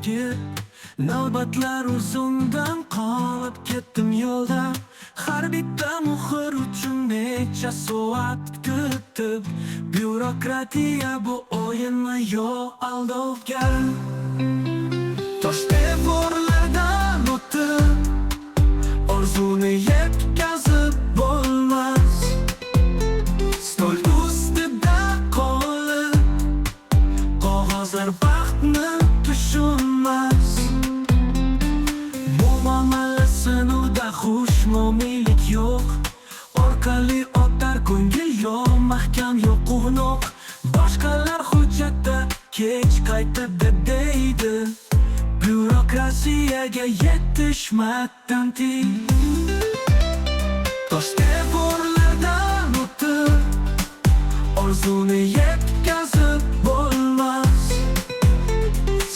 ketib, navbatlar uzundan qolib ketdim yo'lda. Har bitta muhr uchun necha soat kutib, byurokratiya bu o'yinmi yo aldovgar? Tosh devorlardan o'tib, orzuni yetkazib bo'lmas. Stol ustida qolib, qog'ozlar baxtni tushunmas. Muomala sinovda xushmuomillik yo'q, orqali o'tar ko'ngil yo'q, mahkam yo'q quvnoq. Boshqalar hujjatda kech qaytib deydi, byurokrasiyaga yetishmakdan teng. Tosh devorlardan o'tib, orzuni yetkazib bo'lmas.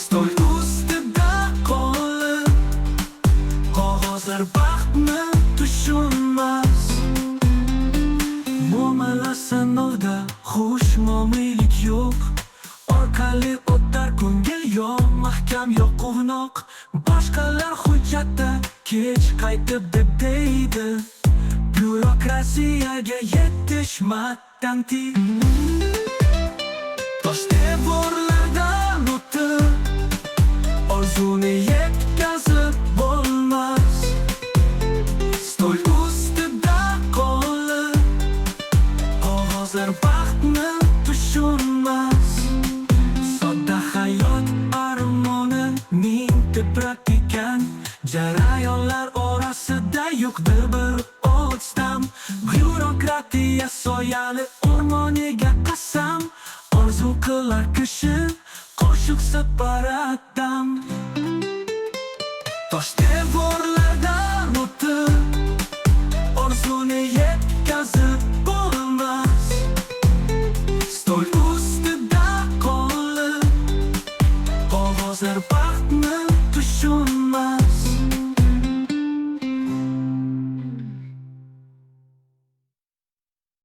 Stol ustida qolib, qog'ozlar baxtni tushunmas. Muomala sinovda xushmuomillik yo'q, orqali o'tar ko'ngil yo'q, mahkam yo'q quvnoq. Boshqalar hujjatda kech qaytib deydi, byurokrasiyaga yetishmakdan teng. Tosh devorlardan o'tib, orzuni yetkazib bo'lmas. Stol ustida qolib, qog'ozlar baxtni tushunmas. Sodda hayot armoni ming tebratikan, jarayonlar orasida yo'qdir bir o'tsam. Byurokratiya soyali o'rmoniga qasam, orzu qilar kishi qo'shiq separatdan. Tosh devorlardan o'tib, orzuni yetkazib bo'lmas. Stol ustida qolib, qog'ozlar baxtni tushunmas.